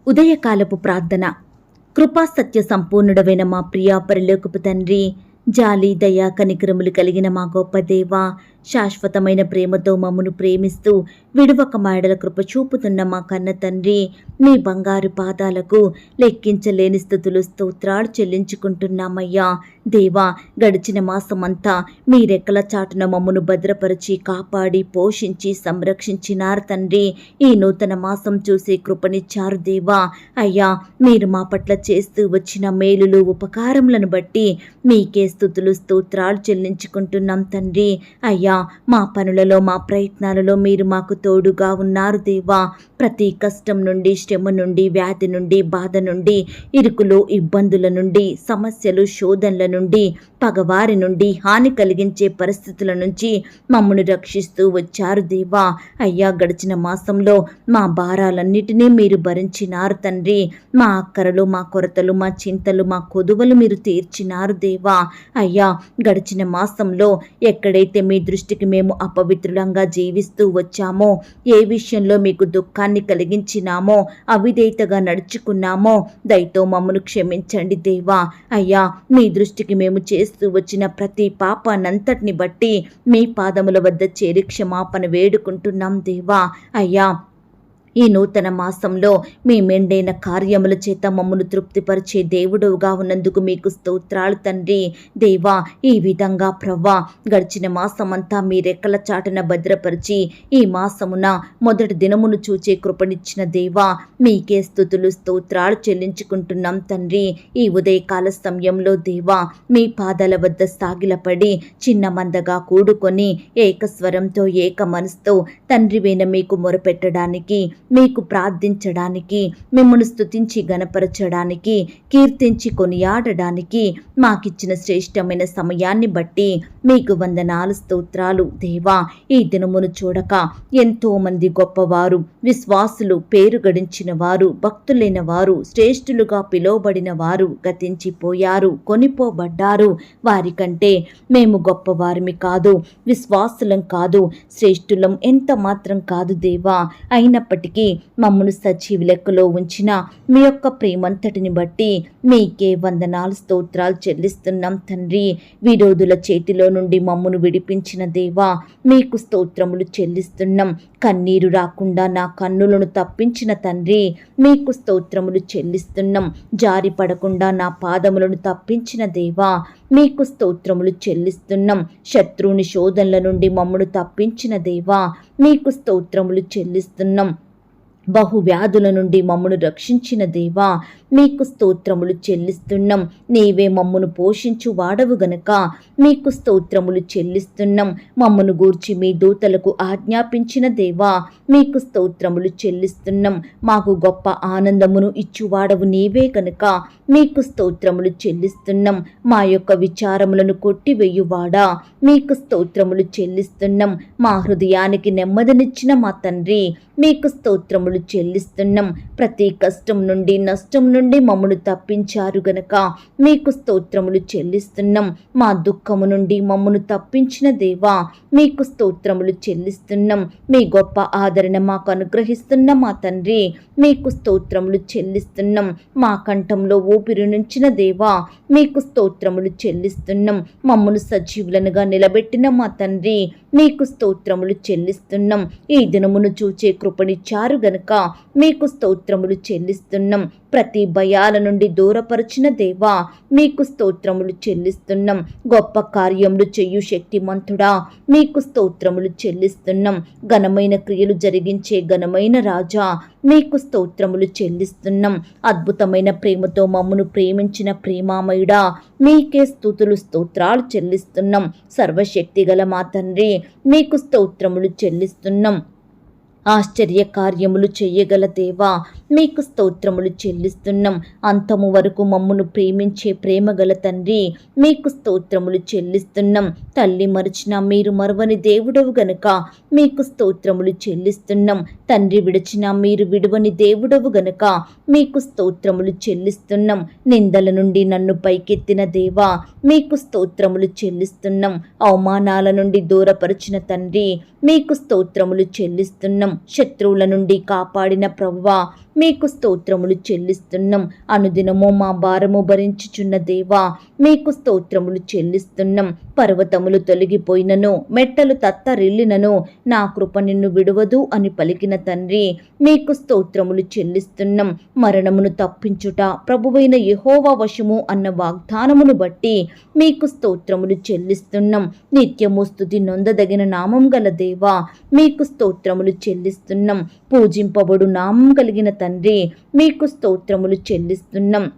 ఉదయకాలపు ప్రార్థన. కృపా సత్య సంపూర్ణుడవైన మా ప్రియా పరలోకపు తండ్రి, జాలి దయా కనికరములు కలిగిన మా గొప్ప దేవా, శాశ్వతమైన ప్రేమతో మమ్మను ప్రేమిస్తూ విడువక మాడల కృప చూపుతున్న మా కన్న తండ్రి, మీ బంగారు పాదాలకు లెక్కించలేని స్థుతులు స్తోత్రాలు చెల్లించుకుంటున్నామయ్యా. దేవా, గడిచిన మాసమంతా మీ రెక్కల చాటున మమ్మను భద్రపరిచి కాపాడి పోషించి సంరక్షించినారు తండ్రి. ఈ నూతన మాసం చూసే కృపనిచ్చారు దేవా. అయ్యా, మీరు మా పట్ల చేస్తూ వచ్చిన మేలులు ఉపకారములను బట్టి మీకే స్తుతులు స్తోత్రాలు చెల్లించుకుంటున్నాం తండ్రి. అయ్యా, మా పనులలో మా ప్రయత్నాలలో మీరు మాకు తోడుగా ఉన్నారు దేవా. ప్రతి కష్టం నుండి, శ్రమ నుండి, వ్యాధి నుండి, బాధ నుండి, ఇరుకులు ఇబ్బందుల నుండి, సమస్యలు శోధనల నుండి, పగవారి నుండి, హాని కలిగించే పరిస్థితుల నుంచి మమ్మను రక్షిస్తూ వచ్చారు దేవా. అయ్యా, గడిచిన మాసంలో మా భారాలన్నిటినీ మీరు భరించినారు తండ్రి. మా అక్కరలు, మా కొరతలు, మా చింతలు, మా కొదువలు మీరు తీర్చినారు దేవా. అయ్యా, గడిచిన మాసంలో ఎక్కడైతే మీ దృష్టికి మేము అపవిత్రులంగా జీవిస్తూ వచ్చామో, ఏ విషయంలో మీకు దుఃఖాన్ని కలిగించినామో, అవిధేయతగా నడుచుకున్నామో దయతో మమ్మను క్షమించండి దేవా. అయ్యా, మీ దృష్టికి మేము చేస్తూ వచ్చిన ప్రతి పాపానంతటిని బట్టి మీ పాదముల వద్ద చేరి క్షమాపణ వేడుకుంటున్నాం దేవా. అయ్యా, ఈ నూతన మాసంలో మీ మెండైన కార్యముల చేత మమ్మను తృప్తిపరిచే దేవుడుగా ఉన్నందుకు మీకు స్తోత్రాలు తండ్రి. దేవా, ఈ విధంగా ప్రవ్వా, గడిచిన మాసమంతా మీ రెక్కల చాటున భద్రపరిచి ఈ మాసమున మొదటి దినమును చూచే కృపనిచ్చిన దేవా, మీకే స్తుతులు స్తోత్రాలు చెల్లించుకుంటున్నాం తండ్రి. ఈ ఉదయకాల సమయంలో దేవా, మీ పాదాల వద్ద సాగిలపడి చిన్న మందగా కూడుకొని ఏకస్వరంతో ఏక మనసుతో తండ్రివైన మీకు మొరపెట్టడానికి, మీకు ప్రార్థించడానికి, మిమ్మల్ని స్తుతించి గణపరచడానికి, కీర్తించి కొనియాడడానికి మాకిచ్చిన శ్రేష్టమైన సమయాన్ని బట్టి మీకు వందనాలు స్తోత్రాలు దేవా. ఈ దినమును చూడక ఎంతో మంది గొప్పవారు, విశ్వాసులు, పేరు గడించిన వారు, భక్తులైన వారు, శ్రేష్ఠులుగా పిలువబడిన వారు గతించిపోయారు, కొనిపోబడ్డారు. వారికంటే మేము గొప్పవారిమి కాదు, విశ్వాసులం కాదు, శ్రేష్ఠులం ఎంత మాత్రం కాదు దేవా. అయినప్పటికీ మమ్మను సజీవ లెక్కలో ఉంచిన మీ యొక్క ప్రేమంతటిని బట్టి మీకే వందనాలు స్తోత్రాలు చెల్లిస్తున్నాం తండ్రి. విరోధుల చేతిలో నుండి మమ్మను విడిపించిన దేవా, మీకు స్తోత్రములు చెల్లిస్తున్నాం. కన్నీరు రాకుండా నా కన్నులను తప్పించిన తండ్రి, మీకు స్తోత్రములు చెల్లిస్తున్నాం. జారి పడకుండా నా పాదములను తప్పించిన దేవా, మీకు స్తోత్రములు చెల్లిస్తున్నాం. శత్రువుని శోధనల నుండి మమ్మను తప్పించిన దేవా, మీకు స్తోత్రములు చెల్లిస్తున్నాం. బహువ్యాధుల నుండి మమ్మను రక్షించిన దేవా, మీకు స్తోత్రములు చెల్లిస్తున్నాం. నీవే మమ్మను పోషించు వాడవు గనక మీకు స్తోత్రములు చెల్లిస్తున్నాం. మమ్మను గూర్చి మీ దూతలకు ఆజ్ఞాపించిన దేవా, మీకు స్తోత్రములు చెల్లిస్తున్నాం. మాకు గొప్ప ఆనందమును ఇచ్చువాడవు నీవే గనక మీకు స్తోత్రములు చెల్లిస్తున్నాం. మా యొక్క విచారములను కొట్టివేయువాడా, మీకు స్తోత్రములు చెల్లిస్తున్నాం. మా హృదయానికి నెమ్మదినిచ్చిన మా తండ్రి, మీకు స్తోత్రములు చెల్లిస్తున్నాం. ప్రతి కష్టం నుండి, నష్టం నుండి మమ్మను తప్పించారు గనక మీకు స్తోత్రములు చెల్లిస్తున్నాం. మా దుఃఖము నుండి మమ్మను తప్పించిన దేవా, మీకు స్తోత్రములు చెల్లిస్తున్నాం. మీ గొప్ప ఆదరణ మాకు అనుగ్రహిస్తున్న మా తండ్రి, మీకు స్తోత్రములు చెల్లిస్తున్నాం. మా కంఠంలో ఊపిరి నుంచిన దేవా, మీకు స్తోత్రములు చెల్లిస్తున్నాం. మమ్మను సజీవులనుగా నిలబెట్టిన మా తండ్రి, మీకు స్తోత్రములు చెల్లిస్తున్నాం. ఈ దినమును చూచే కృపనిచ్చారు గనుక మీకు స్తోత్రములు చెల్లిస్తున్నాం. ప్రతి భయాల నుండి దూరపరిచిన దేవా, మీకు స్తోత్రములు చెల్లిస్తున్నాం. గొప్ప కార్యములు చెయ్యు శక్తిమంతుడా, మీకు స్తోత్రములు చెల్లిస్తున్నాం. ఘనమైన క్రియలు జరిగించే ఘనమైన రాజా, మీకు స్తోత్రములు చెల్లిస్తున్నాం. అద్భుతమైన ప్రేమతో మమ్మను ప్రేమించిన ప్రేమామయుడా, మీకే స్తుతులు స్తోత్రాలు చెల్లిస్తున్నాం. సర్వశక్తి గల మా తండ్రి, మీకు స్తోత్రములు చెల్లిస్తున్నాం. ఆశ్చర్య కార్యములు చెయ్యగల దేవా, మీకు స్తోత్రములు చెల్లిస్తున్నాం. అంతము వరకు మమ్మను ప్రేమించే ప్రేమగల తండ్రి, మీకు స్తోత్రములు చెల్లిస్తున్నాం. తల్లి మరిచిన మీరు మరువని దేవుడవు గనుక మీకు స్తోత్రములు చెల్లిస్తున్నాం. తండ్రి విడిచిన మీరు విడువని దేవుడవు గనుక మీకు స్తోత్రములు చెల్లిస్తున్నాం. నిందల నుండి నన్ను పైకెత్తిన దేవా, మీకు స్తోత్రములు చెల్లిస్తున్నాం. అవమానాల నుండి దూరపరిచిన తండ్రి, మీకు స్తోత్రములు చెల్లిస్తున్నాం. శత్రువుల నుండి కాపాడిన ప్రభువా, మీకు స్తోత్రములు చెల్లిస్తున్నాం. అనుదినము మా భారము భరించుచున్న దేవా మీకు స్తోత్రములు చెల్లిస్తున్నాం. పర్వతములు తొలగిపోయినను, మెట్టలు తత్తరిల్లినను నా కృప నిన్ను విడువదు అని పలికిన తండ్రి మీకు స్తోత్రములు చెల్లిస్తున్నాం. మరణమును తప్పించుట ప్రభువైన యెహోవా వశము అన్న వాగ్దానమును బట్టి మీకు స్తోత్రములు చెల్లిస్తున్నాం. నిత్యము స్తుతి నొందదగిన నామం గల దేవా మీకు స్తోత్రములు చెల్లిస్తున్నాం. పూజింపబడు నామం కలిగిన తండ్రి మీకు స్తోత్రములు చెల్లిస్తున్నాం.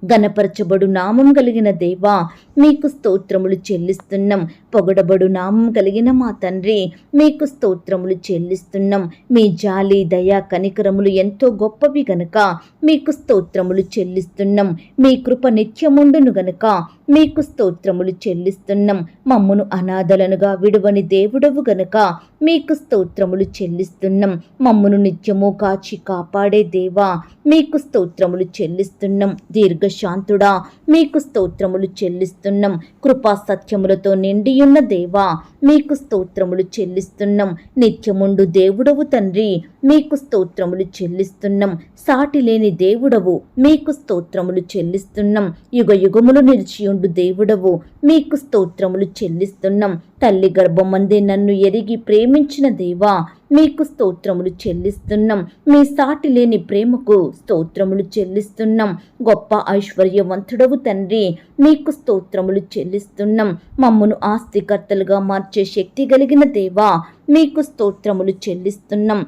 గణపరచబడు నామం కలిగిన దేవా మీకు స్తోత్రములు చెల్లిస్తున్నాం. పొగడబడు నామం కలిగిన మా తండ్రి మీకు స్తోత్రములు చెల్లిస్తున్నాం. మీ జాలి దయ కనికరములు ఎంతో గొప్పవి గనుక మీకు స్తోత్రములు చెల్లిస్తున్నాం. మీ కృప నిత్యముండును గనుక మీకు స్తోత్రములు చెల్లిస్తున్నాం. మమ్మును అనాథలనుగా విడువని దేవుడవు గనుక మీకు స్తోత్రములు చెల్లిస్తున్నాం. మమ్మును నిత్యము కాచి కాపాడే దేవా మీకు స్తోత్రములు చెల్లిస్తున్నాం. దీర్ఘశాంతుడా మీకు స్తోత్రములు చెల్లిస్తున్నాం. కృపా సత్యములతో నిండియున్న దేవా మీకు స్తోత్రములు చెల్లిస్తున్నాం. నిత్యముండు దేవుడవు తండ్రి మీకు స్తోత్రములు చెల్లిస్తున్నాం. సాటి లేని దేవుడవు మీకు స్తోత్రములు చెల్లిస్తున్నాం. యుగ యుగములు నిలిచియుండు దేవుడవు మీకు స్తోత్రములు చెల్లిస్తున్నాం. తల్లి గర్భమందే నన్ను ఎరిగి ప్రేమించిన దేవా మీకు స్తోత్రములు చెల్లిస్తున్నాం. మీ సాటి లేని ప్రేమకు స్తోత్రములు చెల్లిస్తున్నాం. గొప్ప ఐశ్వర్యవంతుడవు తండ్రి మీకు స్తోత్రములు చెల్లిస్తున్నాం. మమ్మును ఆస్తికర్తలుగా మార్చే శక్తి కలిగిన దేవా మీకు స్తోత్రములు చెల్లిస్తున్నాం.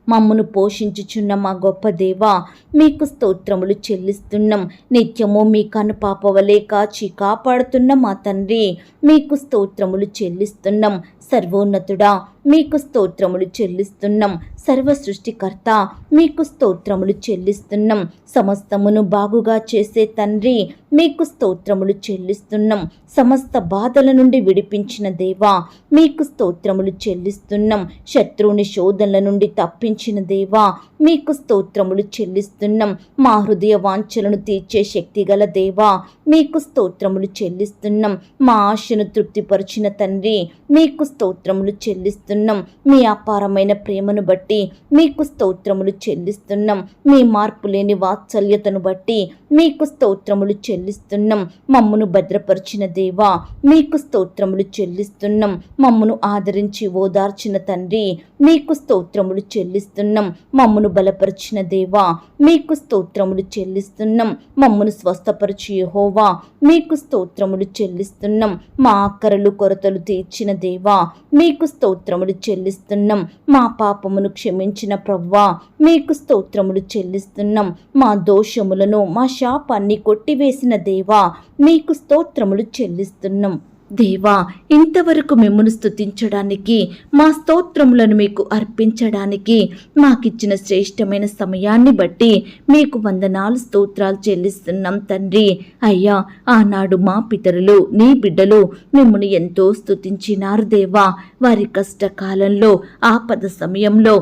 మమ్మును పోషించుచున్న మా గొప్ప దేవా మీకు స్తోత్రములు చెల్లిస్తున్నాం. నిత్యము మీ కనుపాపవలే కాచి కాపాడుతున్న మా తండ్రి మీకు స్తోత్రములు చెల్లిస్తున్నాం. సర్వోన్నతుడా మీకు స్తోత్రములు చెల్లిస్తున్నాం. సర్వ సృష్టికర్త మీకు స్తోత్రములు చెల్లిస్తున్నాం. సమస్తమును బాగుగా చేసే తండ్రి మీకు స్తోత్రములు చెల్లిస్తున్నాం. సమస్త బాధల నుండి విడిపించిన దేవా మీకు స్తోత్రములు చెల్లిస్తున్నాం. శత్రువుని శోధనల నుండి తప్పించిన దేవా మీకు స్తోత్రములు చెల్లిస్తున్నాం. మా హృదయ వాంఛలను తీర్చే శక్తి గల దేవా మీకు స్తోత్రములు చెల్లిస్తున్నాం. మా ఆశను తృప్తిపరిచిన తండ్రి మీకు స్తోత్రములు చెల్లిస్తున్నాం. మీ అపారమైన ప్రేమను బట్టి మీకు స్తోత్రములు చెల్లిస్తున్నాం. మీ మార్పు లేని వాత్సల్యతను బట్టి మీకు స్తోత్రములు చెల్లిస్తున్నాం. మమ్మును భద్రపరిచిన దేవా మీకు స్తోత్రములు చెల్లిస్తున్నాం. మమ్మును ఆదరించి ఓదార్చిన తండ్రి మీకు స్తోత్రములు చెల్లిస్తున్నాం. మమ్మును బలపరిచిన దేవా మీకు స్తోత్రములు చెల్లిస్తున్నాం. మమ్మును స్వస్థపరిచి యెహోవా మీకు స్తోత్రములు చెల్లిస్తున్నాం. మా ఆకరలు కొరతలు తీర్చిన దేవా మీకు స్తోత్రములు చెల్లిస్తున్నాం. మా పాపమును క్షమించిన ప్రవ్వా మీకు స్తోత్రములు చెల్లిస్తున్నాం. మా దోషములను మా శాపాన్ని కొట్టివేసిన దేవా మీకు స్తోత్రములు చెల్లిస్తున్నాం. దేవా ఇంతవరకు మిమ్మును స్తుతించడానికి మా స్తోత్రములను మీకు అర్పించడానికి మాకిచ్చిన శ్రేష్టమైన సమయాన్ని బట్టి మీకు వందనాలు స్తోత్రాలు చెల్లిస్తున్నాం తండ్రి. అయ్యా ఆనాడు మా పితరులు నీ బిడ్డలు మిమ్మును ఎంతో స్తుతించినారు దేవా. వారి కష్టకాలంలో ఆపద సమయంలో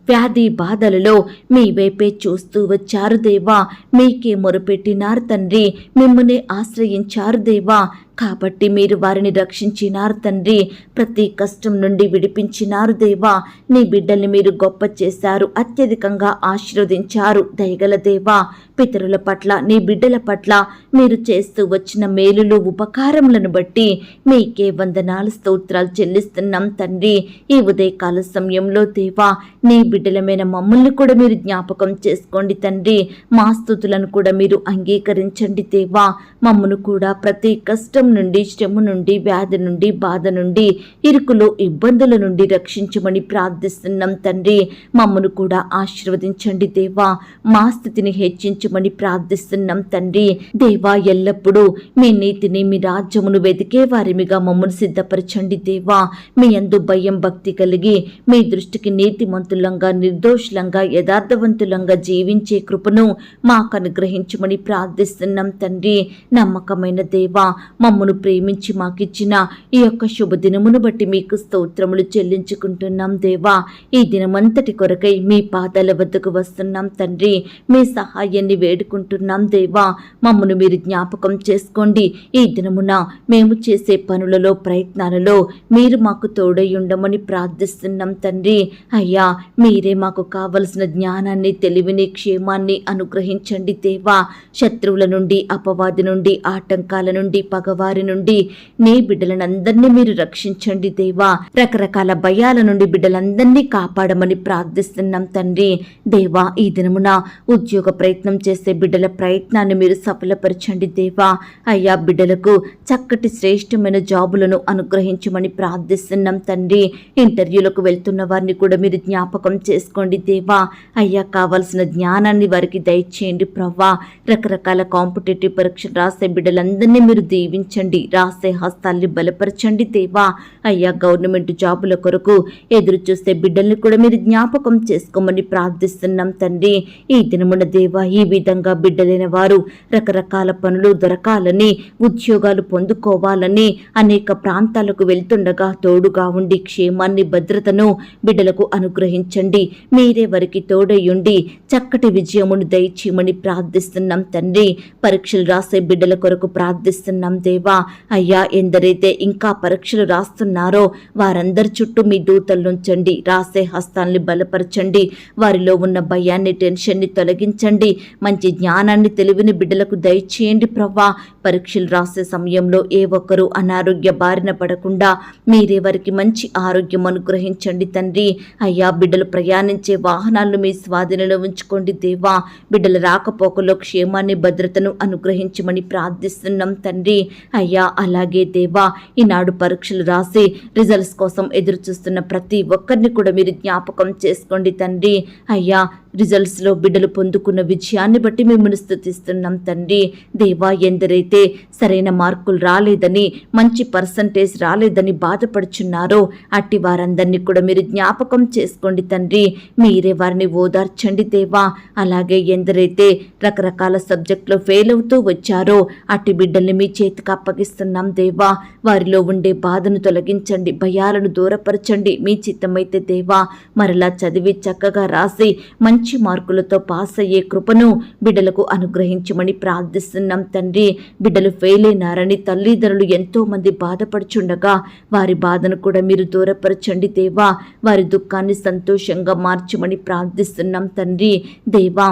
వ్యాధి బాధలలో మీ వైపే చూస్తూ వచ్చారు దేవా. మీకే మొరపెట్టినారు తండ్రి. మిమ్మల్ని ఆశ్రయించారు దేవా. కాబట్టి మీరు వారిని రక్షించినారు తండ్రి. ప్రతి కష్టం నుండి విడిపించినారు దేవా. నీ బిడ్డల్ని మీరు గొప్ప చేశారు, అత్యధికంగా ఆశీర్వదించారు. దయగల దేవా పితరుల పట్ల నీ బిడ్డల పట్ల మీరు చేస్తూ వచ్చిన మేలులు ఉపకారములను బట్టి మీకే వందనాలు స్తోత్రాలు చెల్లిస్తున్నాం తండ్రి. ఈ ఉదయకాల సమయంలో దేవా నీ బిడ్డలమైన మమ్మల్ని కూడా మీరు జ్ఞాపకం చేసుకోండి తండ్రి. మా స్తుతులను కూడా మీరు అంగీకరించండి దేవా. మమ్మను కూడా ప్రతి కష్టం నుండి, శ్రమ నుండి, వ్యాధి నుండి, బాధ నుండి, ఇరుకులు ఇబ్బందుల నుండి రక్షించమని ప్రార్థిస్తున్నాం తండ్రి. మమ్మను కూడా ఆశీర్వదించండి దేవా. మా స్థితిని హెచ్చించమని ప్రార్థిస్తున్నాం తండ్రి. దేవా ఎల్లప్పుడూ మీ నీతిని మీ రాజ్యమును వెతికే వారిమిగా మమ్మను సిద్ధపరచండి దేవా. మీ యందు భయం భక్తి కలిగి మీ దృష్టికి నీతిమంతులంగా, నిర్దోషులంగా, యథార్థవంతులంగా జీవించే కృపను మాకు అనుగ్రహించమని ప్రార్థిస్తున్నాం తండ్రి. నమ్మకమైన దేవా మమ్మను ప్రేమించి మాకిచ్చిన ఈ యొక్క శుభదినమును బట్టి మీకు స్తోత్రములు చెల్లించుకుంటున్నాం దేవా. ఈ దినమంతటి కొరకై మీ పాదాల వద్దకు వస్తున్నాం తండ్రి. మీ సహాయాన్ని వేడుకుంటున్నాం దేవా. మమ్మను మీరు జ్ఞాపకం చేసుకోండి. ఈ దినమున మేము చేసే పనులలో ప్రయత్నాలలో మీరు మాకు తోడై ఉండమని ప్రార్థిస్తున్నాం తండ్రి. అయ్యా, మీరే మాకు కావలసిన జ్ఞానాన్ని, తెలివిని, క్షేమాన్ని అనుగ్రహించండి దేవా. శత్రువుల నుండి, అపవాది నుండి, ఆటంకాల నుండి, పగవారి నుండి నీ బిడ్డలనందరినీ మీరు రక్షించండి దేవా. రకరకాల భయాల నుండి బిడ్డలందరినీ కాపాడమని ప్రార్థిస్తున్నాం తండ్రి. దేవా, ఈ దినమున ఉద్యోగ ప్రయత్నం చేసే బిడ్డల ప్రయత్నాన్ని మీరు సఫలపరచండి దేవా. అయ్యా, బిడ్డలకు చక్కటి శ్రేష్టమైన జాబులను అనుగ్రహించమని ప్రార్థిస్తున్నాం తండ్రి. ఇంటర్వ్యూలకు వెళ్తున్న వారిని కూడా మీరు జ్ఞాపకం చేసుకోండి దేవా. అయ్యా, కావలసిన జ్ఞానాన్ని వారికి దయచేయండి ప్రవ్వా. రకరకాల కాంపిటేటివ్ పరీక్షలు రాసే బిడ్డలందరినీ మీరు దీవించండి. రాసే హస్తాల్ని బలపరచండి దేవా. అయ్యా, గవర్నమెంట్ జాబుల కొరకు ఎదురు చూసే బిడ్డల్ని కూడా మీరు జ్ఞాపకం చేసుకోమని ప్రార్థిస్తున్నాం తండ్రి. ఈ దినమున దేవా, ఈ విధంగా బిడ్డలైన వారు రకరకాల పనులు దొరకాలని, ఉద్యోగాలు పొందుకోవాలని అనేక ప్రాంతాలకు వెళ్తుండగా తోడుగా ఉండి క్షేమాన్ని, భద్రతను బిడ్డలకు అనుగ్రహించండి. మీరే వారికి తోడయ్యుండి చక్కటి విజయమును దయచేయమని ప్రార్థిస్తున్నాం తండ్రి. పరీక్షలు రాసే బిడ్డల కొరకు ప్రార్థిస్తున్నాం దేవా. అయ్యా, ఎందరైతే ఇంకా పరీక్షలు రాస్తున్నారో వారందరి చుట్టూ మీ దూతలుంచండి. రాసే హస్తాల్ని బలపరచండి. వారిలో ఉన్న భయాన్ని, టెన్షన్ని తొలగించండి. మంచి జ్ఞానాన్ని, తెలివిని బిడ్డలకు దయచేయండి ప్రవ్వా. పరీక్షలు రాసే సమయంలో ఏ ఒక్కరూ అనారోగ్య బారిన పడకుండా మీరే వారికి మంచి ఆరోగ్యం అనుగ్రహించండి తండ్రి. అయ్యా, బిడ్డలు ప్రయాణించే వాహనాలను మీ స్వాధీనంలో ఉంచుకోండి దేవా. బిడ్డల రాకపోకలో క్షేమాన్ని, భద్రతను అనుగ్రహించమని ప్రార్థిస్తున్నాం తండ్రి. అయ్యా, అలాగే దేవా, ఈనాడు పరీక్షలు రాసి రిజల్ట్స్ కోసం ఎదురు చూస్తున్న ప్రతి ఒక్కరిని కూడా మీరు జ్ఞాపకం చేసుకోండి తండ్రి. అయ్యా, రిజల్ట్స్లో బిడ్డలు పొందుకున్న విజయాన్ని బట్టి మిమ్మల్ని స్తుతిస్తున్నాం తండ్రి. దేవా, ఎందరైతే సరైన మార్కులు రాలేదని, మంచి పర్సంటేజ్ రాలేదని బాధపడుచున్నారో అట్టి వారందరినీ కూడా మీరు జ్ఞాపకం చేసుకోండి తండ్రి. మీరే వారిని ఓదార్చండి దేవా. అలాగే ఎందరైతే రకరకాల సబ్జెక్టులో ఫెయిల్ అవుతూ వచ్చారో అట్టి బిడ్డల్ని మీ చేతికి అప్పగిస్తున్నాం దేవా. వారిలో ఉండే బాధను తొలగించండి, భయాలను దూరపరచండి. మీ చిత్తమైతే దేవా, మరలా చదివి చక్కగా రాసి మంచి మార్కులతో పాస్ అయ్యే కృపను బిడ్డలకు అనుగ్రహించమని ప్రార్థిస్తున్నాం తండ్రి. బిడ్డలు ఫెయిల్ అయినారని తల్లిదండ్రులు ఎంతో మంది బాధపడుచుండగా వారి బాధను కూడా మీరు దూరపరచండి దేవా. వారి దుఃఖాన్ని సంతోషంగా మార్చమని ప్రార్థిస్తున్నాం తండ్రి. దేవా,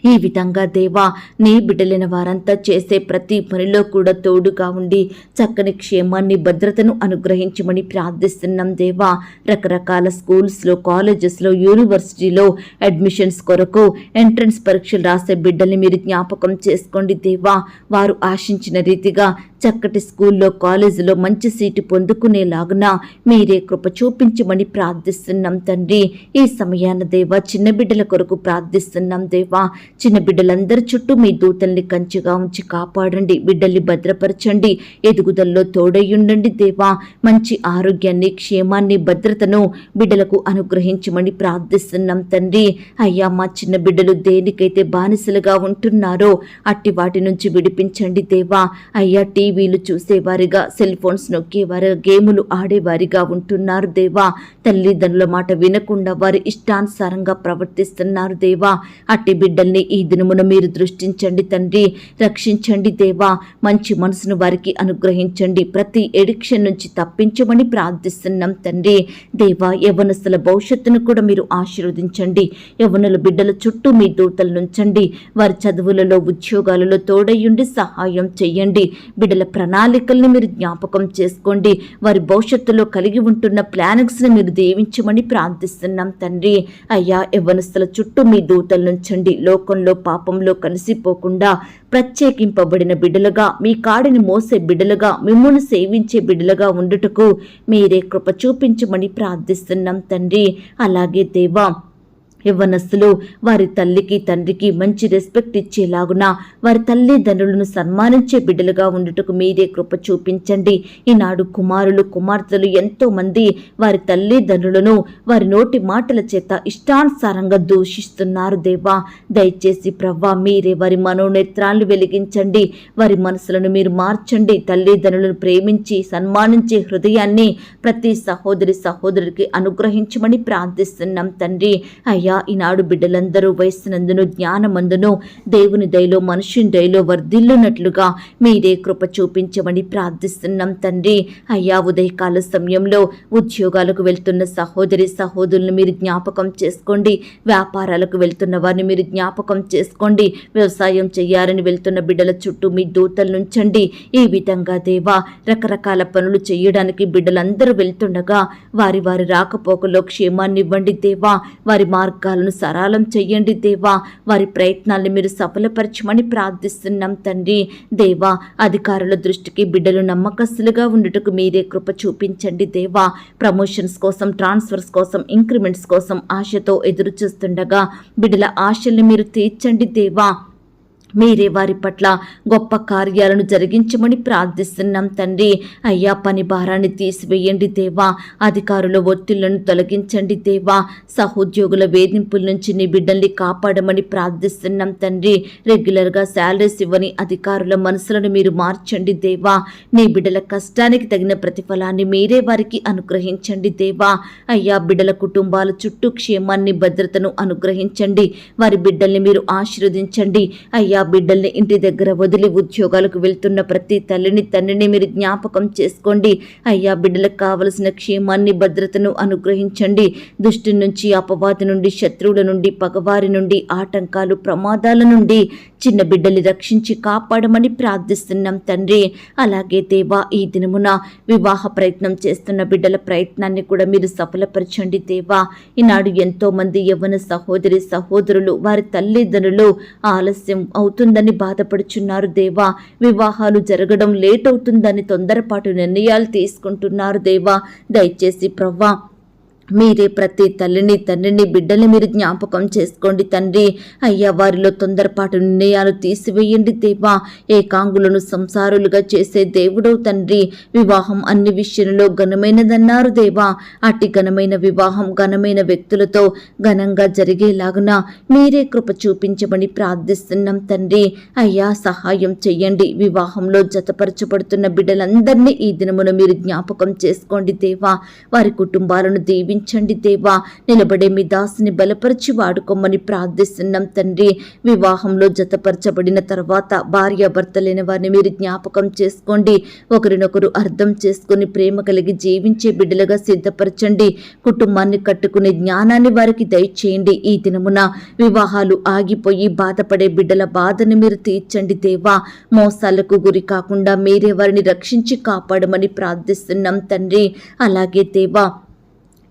ఈ విధంగా దేవా, నీ బిడ్డలైన వారంతా చేసే ప్రతి పనిలో కూడా తోడుగా ఉండి చక్కని క్షేమాన్ని, భద్రతను అనుగ్రహించమని ప్రార్థిస్తున్నాం దేవా. రకరకాల స్కూల్స్లో, కాలేజెస్లో, యూనివర్సిటీలో అడ్మిషన్స్ కొరకు ఎంట్రన్స్ పరీక్షలు రాసే బిడ్డల్ని మీరు జ్ఞాపకం చేసుకోండి దేవా. వారు ఆశించిన రీతిగా చక్కటి స్కూల్లో, కాలేజీలో మంచి సీటు పొందుకునేలాగున మీరే కృప చూపించమని ప్రార్థిస్తున్నాం తండ్రి. ఈ సమయాన దేవా, చిన్న బిడ్డల కొరకు ప్రార్థిస్తున్నాం దేవా. చిన్న బిడ్డలందరి చుట్టూ మీ దూతల్ని కంచెగా ఉంచి కాపాడండి. బిడ్డల్ని భద్రపరచండి. ఎదుగుదలలో తోడయ్యుండండి దేవా. మంచి ఆరోగ్యాన్ని, క్షేమాన్ని, భద్రతను బిడ్డలకు అనుగ్రహించమని ప్రార్థిస్తున్నాం తండ్రి. అయ్యా, మా చిన్న బిడ్డలు దేనికైతే బానిసలుగా ఉంటున్నారో అట్టి వాటి నుంచి విడిపించండి దేవా. అయ్యా, టీవీలు చూసేవారిగా, సెల్ ఫోన్స్ నొక్కేవారిగా, గేములు ఆడేవారిగా ఉంటున్నారు దేవా. తల్లిదండ్రుల మాట వినకుండా వారి ఇష్టానుసారంగా ప్రవర్తిస్తున్నారు దేవా. అట్టి బిడ్డల్ని ఈ దినమున మీరు దృష్టించండి తండ్రి. రక్షించండి దేవా. మంచి మనసును వారికి అనుగ్రహించండి. ప్రతి ఎడిక్షన్ నుంచి తప్పించమని ప్రార్థిస్తున్నాం తండ్రి. దేవా, యవ్వనస్తుల భవిష్యత్తును కూడా మీరు ఆశీర్వదించండి. యవ్వనుల బిడ్డల చుట్టూ మీ దూతలు నుంచండి. వారి చదువులలో, ఉద్యోగాలలో తోడయ్యుండి సహాయం చెయ్యండి. బిడ్డల ప్రణాళికల్ని మీరు జ్ఞాపకం చేసుకోండి. వారి భవిష్యత్తులో కలిగి ఉంటున్న ప్లానింగ్స్ని మీరు దీవించమని ప్రార్థిస్తున్నాం తండ్రి. అయ్యా, యవ్వనస్తుల చుట్టూ మీ దూతలు నుంచండి. లోకంలో, పాపంలో కలిసిపోకుండా ప్రత్యేకింపబడిన బిడ్డలుగా, మీ కాడిని మోసే బిడ్డలుగా, మిమ్మును సేవించే బిడ్డలుగా ఉండుటకు మీరే కృప చూపించమని ప్రార్థిస్తున్నాం తండ్రి. అలాగే దేవా, యవ్వనస్తులు వారి తల్లికి తండ్రికి మంచి రెస్పెక్ట్ ఇచ్చేలాగున వారి తల్లిదండ్రులను సన్మానించే బిడ్డలుగా ఉండుటకు మీరే కృప చూపించండి. ఈనాడు కుమారులు కుమార్తెలు ఎంతో మంది వారి తల్లిదండ్రులను వారి నోటి మాటల చేత ఇష్టానుసారంగా దూషిస్తున్నారు దేవా. దయచేసి ప్రవ్వా మీరే వారి మనోనేత్రాలను వెలిగించండి, వారి మనసులను మీరు మార్చండి. తల్లిదండ్రులను ప్రేమించి సన్మానించే హృదయాన్ని ప్రతి సహోదరి సహోదరుడికి అనుగ్రహించమని ప్రార్థిస్తున్నాం తండ్రి. అయ్యా, ఈనాడు బిడ్డలందరూ వయస్సునందును జ్ఞానమందును దేవుని దయలో మనుషుని దయలో వర్ధిల్లునట్లుగా మీరే కృప చూపించమని ప్రార్థిస్తున్నాం తండ్రి. అయ్యా, ఉదయకాల సమయంలో ఉద్యోగాలకు వెళ్తున్న సహోదరి సహోదరులను మీరు జ్ఞాపకం చేసుకోండి. వ్యాపారాలకు వెళ్తున్న వారిని మీరు జ్ఞాపకం చేసుకోండి. వ్యవసాయం చేయాలని వెళ్తున్న బిడ్డల చుట్టూ మీ దూతలు ఉంచండి. ఈ విధంగా దేవా, రకరకాల పనులు చేయడానికి బిడ్డలందరూ వెళ్తుండగా వారి వారి రాకపోకలో క్షేమాన్ని ఇవ్వండి దేవా. వారి మార్గాలను సరళం చెయ్యండి దేవా. వారి ప్రయత్నాలను మీరు సఫలపరచమని ప్రార్థిస్తున్నాం తండ్రి. దేవా, అధికారుల దృష్టికి బిడ్డలు నమ్మకస్తులుగా ఉండుటకు మీరే కృప చూపించండి దేవా. ప్రమోషన్స్ కోసం, ట్రాన్స్ఫర్స్ కోసం, ఇంక్రిమెంట్స్ కోసం ఆశతో ఎదురు చూస్తుండగా బిడ్డల ఆశల్ని మీరు తీర్చండి దేవా. మీరే వారి పట్ల గొప్ప కార్యాలను జరిగించమని ప్రార్థిస్తున్నాం తండ్రి. అయ్యా, పని భారాన్ని తీసివేయండి దేవా. అధికారుల ఒత్తిళ్లను తొలగించండి దేవా. సహోద్యోగుల వేధింపుల నుంచి నీ బిడ్డల్ని కాపాడమని ప్రార్థిస్తున్నాం తండ్రి. రెగ్యులర్గా శాలరీస్ ఇవ్వని అధికారుల మనసులను మీరు మార్చండి దేవా. నీ బిడ్డల కష్టానికి తగిన ప్రతిఫలాన్ని మీరే వారికి అనుగ్రహించండి దేవా. అయ్యా, బిడ్డల కుటుంబాల చుట్టూ క్షేమాన్ని భద్రతను అనుగ్రహించండి. వారి బిడ్డల్ని మీరు ఆశీర్వదించండి. అయ్యా, బిడ్డల్ని ఇంటి దగ్గర వదిలి ఉద్యోగాలకు వెళ్తున్న ప్రతి తల్లిని తండ్రిని మీరు జ్ఞాపకం చేసుకోండి. అయ్యా, బిడ్డలకు కావలసిన క్షేమాన్ని భద్రతను అనుగ్రహించండి. దుష్టి నుంచి, అపవాది నుండి, శత్రువుల నుండి, పగవారి నుండి, ఆటంకాలు ప్రమాదాల నుండి చిన్న బిడ్డల్ని రక్షించి కాపాడమని ప్రార్థిస్తున్నాం తండ్రి. అలాగే దేవా, ఈ దినమున వివాహ ప్రయత్నం చేస్తున్న బిడ్డల ప్రయత్నాన్ని కూడా మీరు సఫలపరచండి దేవా. ఈనాడు ఎంతో మంది యవ్వన సహోదరి సహోదరులు వారి తల్లిదండ్రులు ఆలస్యం అవుతుందని బాధపడుచున్నారు దేవా. వివాహాలు జరగడం లేట్ అవుతుందని తొందరపాటు నిర్ణయాలు తీసుకుంటున్నారు దేవా. దయచేసి ప్రవ్వా మీరే ప్రతి తల్లిని తండ్రిని బిడ్డల్ని మీరు జ్ఞాపకం చేసుకోండి తండ్రి. అయ్యా, వారిలో తొందరపాటు నిర్ణయాలు తీసివేయండి దేవా. ఏకాంగులను సంసారులుగా చేసే దేవుడవు తండ్రి. వివాహం అన్ని విషయంలో ఘనమైనదన్నారు దేవా. అట్టి ఘనమైన వివాహం ఘనమైన వ్యక్తులతో ఘనంగా జరిగేలాగున మీరే కృప చూపించమని ప్రార్థిస్తున్నాం తండ్రి. అయ్యా, సహాయం చెయ్యండి. వివాహంలో జతపరచబడుతున్న బిడ్డలందరినీ ఈ దినమున మీరు జ్ఞాపకం చేసుకోండి దేవా. వారి కుటుంబాలను దీవించండి దేవా. నిలబడే మీ దాసుని బలపరిచి వాడుకోమని ప్రార్థిస్తున్నాం తండ్రి. వివాహంలో జతపరచబడిన తర్వాత భార్యాభర్త లేని వారిని మీరు జ్ఞాపకం చేసుకోండి. ఒకరినొకరు అర్థం చేసుకుని ప్రేమ కలిగి జీవించే బిడ్డలుగా సిద్ధపరచండి. కుటుంబాన్ని కట్టుకునే జ్ఞానాన్ని వారికి దయచేయండి. ఈ దినమున వివాహాలు ఆగిపోయి బాధపడే బిడ్డల బాధని మీరు తీర్చండి దేవా. మోసాలకు గురి కాకుండా మీరే వారిని రక్షించి కాపాడమని ప్రార్థిస్తున్నాం తండ్రి. అలాగే దేవా,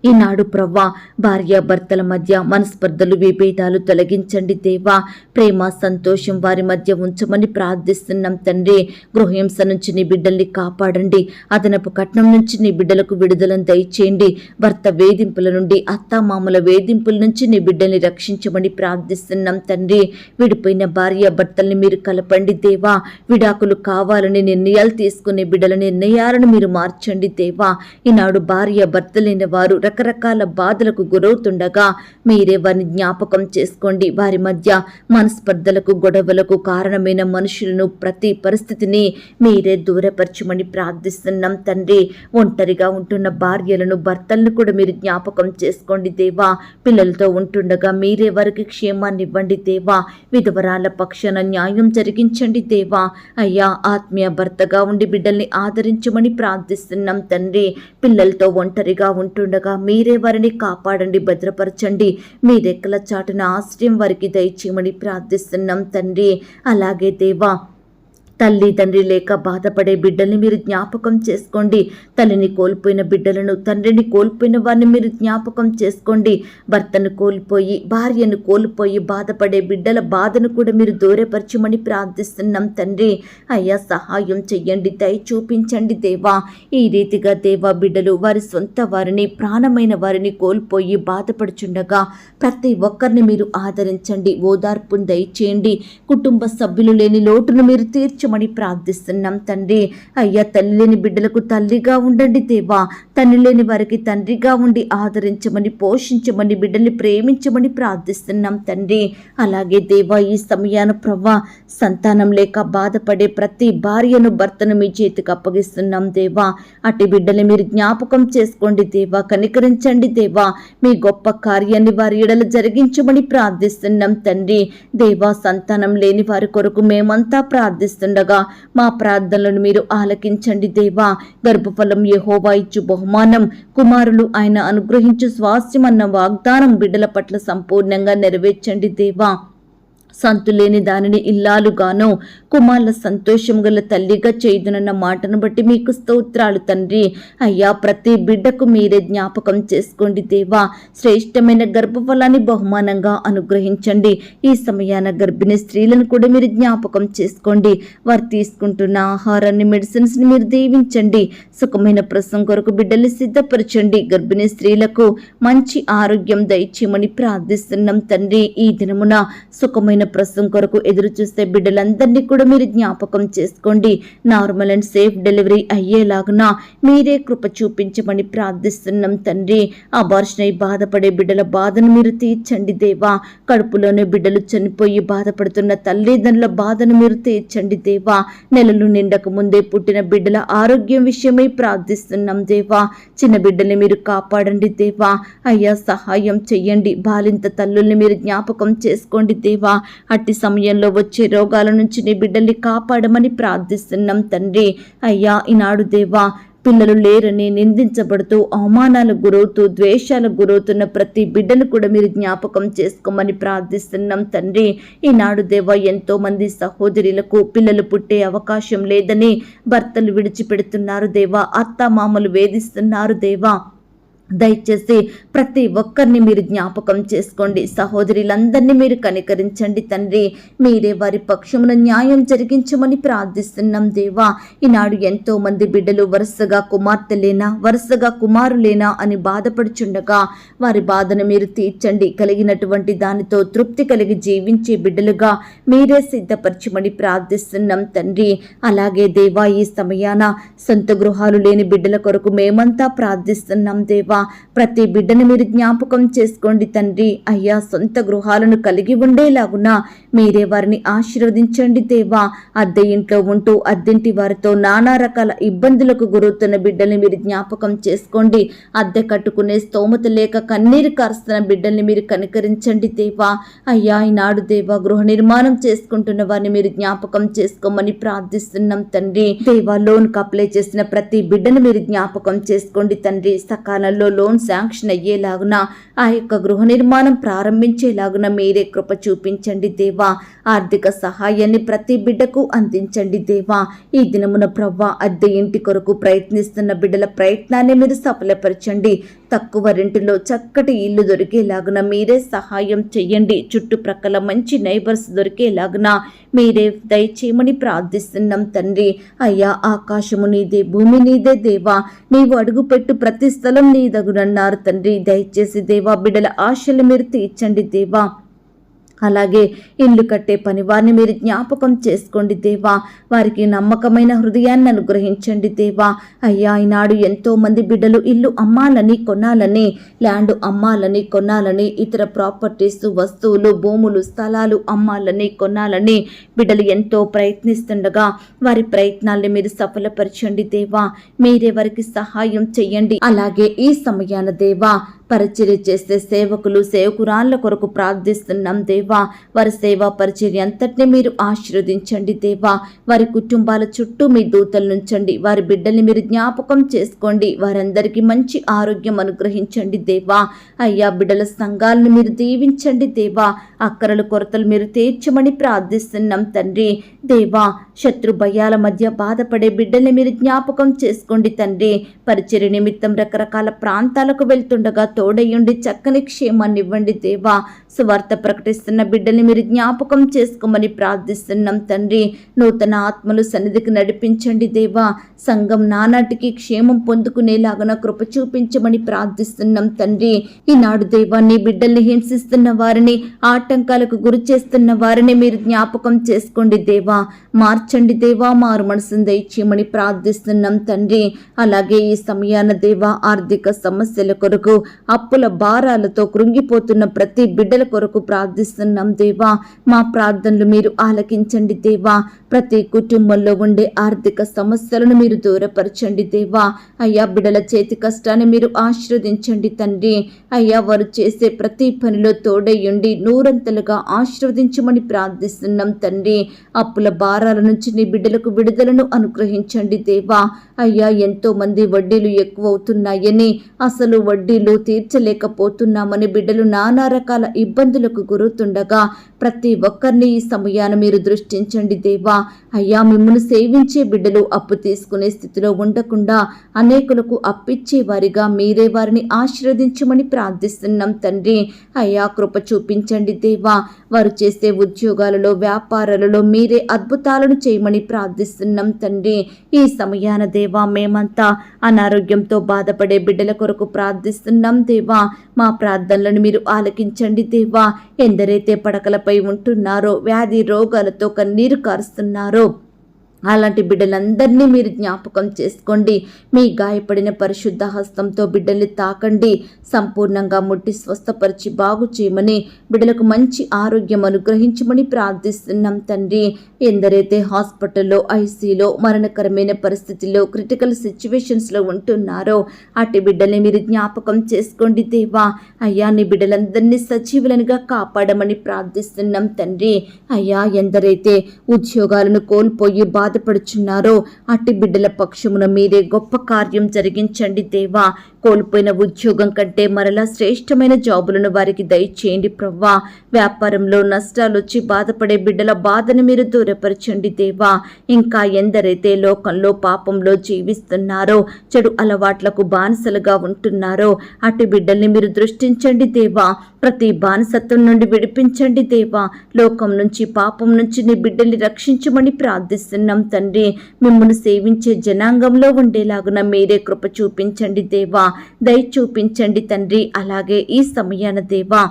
ఈనాడు ప్రవ్వా, భార్యాభర్తల మధ్య మనస్పర్ధలు విభేదాలు తొలగించండి దేవా. ప్రేమ సంతోషం వారి మధ్య ఉంచమని ప్రార్థిస్తున్నాం తండ్రి. గృహహింస నుంచి నీ బిడ్డల్ని కాపాడండి. అదనపు కట్నం నుంచి నీ బిడ్డలకు విడుదలను దయచేయండి. భర్త వేధింపుల నుండి, అత్తామామల వేధింపుల నుంచి నీ బిడ్డల్ని రక్షించమని ప్రార్థిస్తున్నాం తండ్రి. విడిపోయిన భార్యాభర్తల్ని మీరు కలపండి దేవా. విడాకులు కావాలని నిర్ణయాలు తీసుకునే బిడ్డల నిర్ణయాలను మీరు మార్చండి దేవా. ఈనాడు భార్యాభర్త లేని వారు రకరకాల బాధలకు గురవుతుండగా మీరే వారిని జ్ఞాపకం చేసుకోండి. వారి మధ్య మనస్పర్ధలకు గొడవలకు కారణమైన మనుషులను ప్రతి పరిస్థితిని మీరే దూరపరచమని ప్రార్థిస్తున్నాం తండ్రి. ఒంటరిగా ఉంటున్న భార్యలను భర్తలను కూడా మీరు జ్ఞాపకం చేసుకోండి దేవా. పిల్లలతో ఉంటుండగా మీరే వారికి క్షేమాన్ని ఇవ్వండి దేవా. విధవరాల పక్షాన న్యాయం జరిగించండి దేవా. అయ్యా, ఆత్మీయ భర్తగా ఉండి బిడ్డల్ని ఆదరించమని ప్రార్థిస్తున్నాం తండ్రి. పిల్లలతో ఒంటరిగా ఉంటుండగా మీరే వారిని కాపాడండి, భద్రపరచండి. మీ రెక్కల చాటున ఆశ్రయం వారికి దయచేయమని ప్రార్థిస్తున్నాం తండ్రి. అలాగే దేవా, తల్లి తండ్రి లేక బాధపడే బిడ్డల్ని మీరు జ్ఞాపకం చేసుకోండి. తల్లిని కోల్పోయిన బిడ్డలను, తండ్రిని కోల్పోయిన వారిని మీరు జ్ఞాపకం చేసుకోండి. భర్తను కోల్పోయి, భార్యను కోల్పోయి బాధపడే బిడ్డల బాధను కూడా మీరు దూరపరచమని ప్రార్థిస్తున్నాం తండ్రి. అయ్యా సహాయం చెయ్యండి, దయ చూపించండి దేవా. ఈ రీతిగా దేవా బిడ్డలు వారి సొంత వారిని, ప్రాణమైన వారిని కోల్పోయి బాధపడుచుండగా ప్రతి ఒక్కరిని మీరు ఆదరించండి, ఓదార్పును దయచేయండి. కుటుంబ సభ్యులు లేని లోటును మీరు తీర్చమని ప్రార్థిస్తున్నాం తండ్రి. అయ్యా తల్లి లేని బిడ్డలకు తల్లిగా ఉండండి దేవా. తండ్రి లేని వారికి తండ్రిగా ఉండి ఆదరించమని, పోషించమని, బిడ్డల్ని ప్రేమించమని ప్రార్థిస్తున్నాం తండ్రి. అలాగే దేవా ఈ సమయాన ప్రవ్వా సంతానం లేక బాధపడే ప్రతి భార్యను, భర్తను మీ చేతికి అప్పగిస్తున్నాం దేవా. అటు బిడ్డల్ని మీరు జ్ఞాపకం చేసుకోండి దేవా, కనికరించండి దేవా. మీ గొప్ప కార్యాన్ని వారి ఎడల జరిగించమని ప్రార్థిస్తున్నాం తండ్రి. దేవా సంతానం లేని వారి కొరకు మేమంతా ప్రార్థిస్తుండగా మా ప్రార్థనలను మీరు ఆలకించండి దేవా. గర్భఫలం యెహోవా ఇచ్చు బహుమానం, కుమారులు ఆయన అనుగ్రహించు స్వాస్థ్యం అన్న వాగ్దానం బిడ్డల పట్ల సంపూర్ణంగా నెరవేర్చండి దేవా. సంతులేని దానిని ఇల్లాలుగాను, కుమారుల సంతోషం గల తల్లిగా చేయుదునన్న మాటను బట్టి మీకు స్తోత్రాలు తండ్రి. అయ్యా ప్రతి బిడ్డకు మీరే జ్ఞాపకం చేసుకోండి దేవా. శ్రేష్టమైన గర్భఫలాన్ని బహుమానంగా అనుగ్రహించండి. ఈ సమయాన గర్భిణీ స్త్రీలను కూడా మీరు జ్ఞాపకం చేసుకోండి. వారు తీసుకుంటున్న ఆహారాన్ని, మెడిసిన్స్ని మీరు దీవించండి. సుఖమైన ప్రసవం కొరకు బిడ్డల్ని సిద్ధపరచండి. గర్భిణీ స్త్రీలకు మంచి ఆరోగ్యం దయచేయమని ప్రార్థిస్తున్నాం తండ్రి. ఈ దినమున సుఖమైన ప్రసవం కొరకు ఎదురు చూస్తే బిడ్డలందరినీ కూడా మీరు జ్ఞాపకం చేసుకోండి. నార్మల్ అండ్ సేఫ్ డెలివరీ అయ్యేలాగున మీరే కృప చూపించమని ప్రార్థిస్తున్నాం తండ్రి. అబార్షన్ అయి బాధపడే బిడ్డల బాధను మీరు తీర్చండి దేవా. కడుపులోనే బిడ్డలు చనిపోయి బాధపడుతున్న తల్లిదండ్రుల బాధను మీరు తీర్చండి దేవా. నెలలు నిండక ముందే పుట్టిన బిడ్డల ఆరోగ్యం విషయమై ప్రార్థిస్తున్నాం దేవా. చిన్న బిడ్డల్ని మీరు కాపాడండి దేవా. అయ్యా సహాయం చెయ్యండి. బాలింత తల్లుల్ని మీరు జ్ఞాపకం చేసుకోండి దేవా. అట్టి సమయంలో వచ్చే రోగాల నుంచి నీ బిడ్డల్ని కాపాడమని ప్రార్థిస్తున్నాం తండ్రి. అయ్యా ఈనాడు దేవా పిల్లలు లేరని నిందించబడుతూ, అవమానాలకు గురవుతూ, ద్వేషాలకు గురవుతున్న ప్రతి బిడ్డను కూడా మీరు జ్ఞాపకం చేసుకోమని ప్రార్థిస్తున్నాం తండ్రి. ఈనాడు దేవా ఎంతో మంది సహోదరులకు పిల్లలు పుట్టే అవకాశం లేదని భర్తలు విడిచిపెడుతున్నారు దేవా. అత్తామామలు వేధిస్తున్నారు దేవా. దయచేసి ప్రతి ఒక్కరిని మీరు జ్ఞాపకం చేసుకోండి. సహోదరులందరినీ మీరు కనికరించండి తండ్రి. మీరే వారి పక్షమున న్యాయం జరిగించమని ప్రార్థిస్తున్నాం దేవా. ఈనాడు ఎంతో మంది బిడ్డలు వరుసగా కుమార్తెలేనా, వరుసగా కుమారులేనా అని బాధపడుచుండగా వారి బాధను మీరు తీర్చండి. కలిగినటువంటి దానితో తృప్తి కలిగి జీవించే బిడ్డలుగా మీరే సిద్ధపరచమని ప్రార్థిస్తున్నాం తండ్రి. అలాగే దేవా ఈ సమయాన సొంత గృహాలు లేని బిడ్డల కొరకు మేమంతా ప్రార్థిస్తున్నాం దేవా. ప్రతి బిడ్డను మీరు జ్ఞాపకం చేసుకోండి తండ్రి. అయ్యా సొంత గృహాలను కలిగి ఉండేలాగున మీరే వారిని ఆశీర్వదించండి దేవా. అద్దె ఇంట్లో ఉంటూ అద్దెంటి వారితో నానా రకాల ఇబ్బందులకు గురవుతున్న బిడ్డల్ని మీరు జ్ఞాపకం చేసుకోండి. అద్దె కట్టుకునే స్తోమత లేక కన్నీరు కారుస్తున్న బిడ్డల్ని మీరు కనికరించండి దేవా. అయ్యా ఈనాడు దేవా గృహ నిర్మాణం చేసుకుంటున్న వారిని మీరు జ్ఞాపకం చేసుకోమని ప్రార్థిస్తున్నాం తండ్రి. దేవా లోన్కి అప్లై చేసిన ప్రతి బిడ్డను మీరు జ్ఞాపకం చేసుకోండి తండ్రి. సకాలంలో లోన్ శాంక్షన్ అయ్యేలాగున, ఆ యొక్క గృహ నిర్మాణం ప్రారంభించేలాగున మీరే కృప చూపించండి దేవా. ఆర్థిక సహాయాన్ని ప్రతి బిడ్డకు అందించండి దేవా. ఈ దినమున ప్రవ్వా అద్దె ఇంటి కొరకు ప్రయత్నిస్తున్న బిడ్డల ప్రయత్నాన్ని మీరు సఫలపరచండి. తక్కువ రెంటిలో చక్కటి ఇల్లు దొరికేలాగున మీరే సహాయం చెయ్యండి. చుట్టుప్రక్కల మంచి నైబర్స్ దొరికేలాగున మీరే దయచేయమని ప్రార్థిస్తున్నాం తండ్రి. అయ్యా ఆకాశము నీదే, భూమి నీదే దేవా. నీవు అడుగుపెట్టు ప్రతి స్థలం నీదగునన్నారు తండ్రి. దయచేసి దేవా బిడ్డల ఆశలు మీరు తీర్చండి దేవా. అలాగే ఇల్లు కట్టే పని వారిని మీరు జ్ఞాపకం చేసుకోండి దేవా. వారికి నమ్మకమైన హృదయాన్ని అనుగ్రహించండి దేవా. అయ్యా ఈనాడు ఎంతో మంది బిడ్డలు ఇల్లు అమ్మాలని, కొనాలని, ల్యాండ్ అమ్మాలని, కొనాలని, ఇతర ప్రాపర్టీస్, వస్తువులు, భూములు, స్థలాలు అమ్మాలని, కొనాలని బిడ్డలు ఎంతో ప్రయత్నిస్తుండగా వారి ప్రయత్నాల్ని మీరు సఫలపరచండి దేవా. మీరే వారికి సహాయం చెయ్యండి. అలాగే ఈ సమయాన దేవా పరిచర్య చేసే సేవకులు సేవకురాళ్ళ కొరకు ప్రార్థిస్తున్నాం దేవా. వారి సేవా పరిచర్య అంతటిని మీరు ఆశీర్వదించండి దేవా. వారి కుటుంబాల చుట్టూ మీ దూతలు నుంచండి. వారి బిడ్డల్ని మీరు జ్ఞాపకం చేసుకోండి. వారందరికీ మంచి ఆరోగ్యం అనుగ్రహించండి దేవా. అయ్యా, బిడ్డల సంఘాలను మీరు దీవించండి దేవా. అక్కరల కొరతలు మీరు తీర్చమని ప్రార్థిస్తున్నాం తండ్రి. దేవా, శత్రు భయాల మధ్య బాధపడే బిడ్డల్ని మీరు జ్ఞాపకం చేసుకోండి తండ్రి. పరిచర్య నిమిత్తం రకరకాల ప్రాంతాలకు వెళ్తుండగా తోడయ్యుండి చక్కని క్షేమాన్ని ఇవ్వండి దేవా. సువార్త ప్రకటిస్తున్న బిడ్డల్ని మీరు జ్ఞాపకం చేసుకోమని ప్రార్థిస్తున్నాం తండ్రి. నూతన ఆత్మలు సన్నిధికి నడిపించండి దేవా. సంఘం నానాటికి క్షేమం పొందుకునేలాగన కృప చూపించమని ప్రార్థిస్తున్నాం తండ్రి. ఈనాడు దేవా, నీ బిడ్డల్ని హింసిస్తున్న వారిని, ఆటంకాలకు గురి చేస్తున్న వారిని మీరు జ్ఞాపకం చేసుకోండి దేవా. మార్చండి దేవా. మారు మనసును దయచేయమని ప్రార్థిస్తున్నాం తండ్రి. అలాగే ఈ సమయాన దేవా, ఆర్థిక సమస్యల కొరకు, అప్పుల భారాలతో కృంగిపోతున్న ప్రతి బిడ్డల కొరకు ప్రార్థిస్తున్నాం దేవా. మా ప్రార్థనలు మీరు ఆలకించండి దేవా. ప్రతి కుటుంబంలో ఉండే ఆర్థిక సమస్యలను మీరు దూరపరచండి దేవా. అయ్యా, బిడ్డల చేతి కష్టాన్ని మీరు ఆశీర్వదించండి తండ్రి. అయ్యా, వారు చేసే ప్రతి పనిలో తోడయ్యుండి నూరంతలుగా ఆశీర్వదించమని ప్రార్థిస్తున్నాం తండ్రి. అప్పుల భారాల నుంచి నీ బిడ్డలకు విడుదలను అనుగ్రహించండి దేవా. అయ్యా, ఎంతో మంది వడ్డీలు ఎక్కువ అవుతున్నాయని, అసలు వడ్డీలు తీర్చలేకపోతున్నామని బిడ్డలు నానా రకాల ఇబ్బందులకు గురవుతుండగా ప్రతి ఒక్కరిని ఈ సమయాన మీరు దృష్టించండి దేవా. అయ్యా, మిమ్మల్ని సేవించే బిడ్డలు అప్పు తీసుకునే స్థితిలో ఉండకుండా అనేకులకు అప్పిచ్చే వారిగా మీరే వారిని ఆశీర్వదించమని ప్రార్థిస్తున్నాం తండ్రి. అయ్యా, కృప చూపించండి దేవా. వారు చేసే ఉద్యోగాలలో, వ్యాపారాలలో మీరే అద్భుతాలను చేయమని ప్రార్థిస్తున్నాం తండ్రి. ఈ సమయాన దేవా, మేమంతా అనారోగ్యంతో బాధపడే బిడ్డల కొరకు ప్రార్థిస్తున్నాం దేవా. మా ప్రార్థనలను మీరు ఆలకించండి దేవా. ఎందరైతే పడకలపై ఉంటున్నారో, వ్యాధి రోగాలతో కన్నీరు కారుస్తున్నారో అలాంటి బిడ్డలందరినీ మీరు జ్ఞాపకం చేసుకోండి. మీ గాయపడిన పరిశుద్ధ హస్తంతో బిడ్డల్ని తాకండి. సంపూర్ణంగా ముట్టి స్వస్థపరిచి బాగు చేయమని, బిడ్డలకు మంచి ఆరోగ్యం అనుగ్రహించమని ప్రార్థిస్తున్నాం తండ్రి. ఎందరైతే హాస్పిటల్లో, ఐసీలో, మరణకరమైన పరిస్థితుల్లో, క్రిటికల్ సిచ్యువేషన్స్లో ఉంటున్నారో అటు బిడ్డల్ని మీరు జ్ఞాపకం చేసుకోండి దేవా. అయ్యా, నీ బిడ్డలందరినీ సజీవులనుగా కాపాడమని ప్రార్థిస్తున్నాం తండ్రి. అయ్యా, ఎందరైతే ఉద్యోగాలను కోల్పోయి బాధపడుచున్నారో అట్టి బిడ్డల పక్షమున మీరే గొప్ప కార్యం జరిగించండి దేవా. కోల్పోయిన ఉద్యోగం కంటే మరలా శ్రేష్టమైన జాబులను వారికి దయచేయండి ప్రవ్వా. వ్యాపారంలో నష్టాలు వచ్చి బాధపడే బిడ్డల బాధను మీరు దూరపరచండి దేవా. ఇంకా ఎందరైతే లోకంలో పాపంలో జీవిస్తున్నారో, చెడు అలవాట్లకు బానిసలుగా ఉంటున్నారో అటు బిడ్డల్ని మీరు దృష్టించండి దేవా. ప్రతి బానిసత్వం నుండి విడిపించండి దేవా. లోకం నుంచి, పాపం నుంచి నీ బిడ్డల్ని రక్షించమని ప్రార్థిస్తున్నాం తండ్రి. మిమ్మల్ని సేవించే జనాంగంలో ఉండేలాగున మీరే కృప చూపించండి దేవా. దయ చూపించండి తండ్రి. అలాగే ఈ సమయాన దేవా,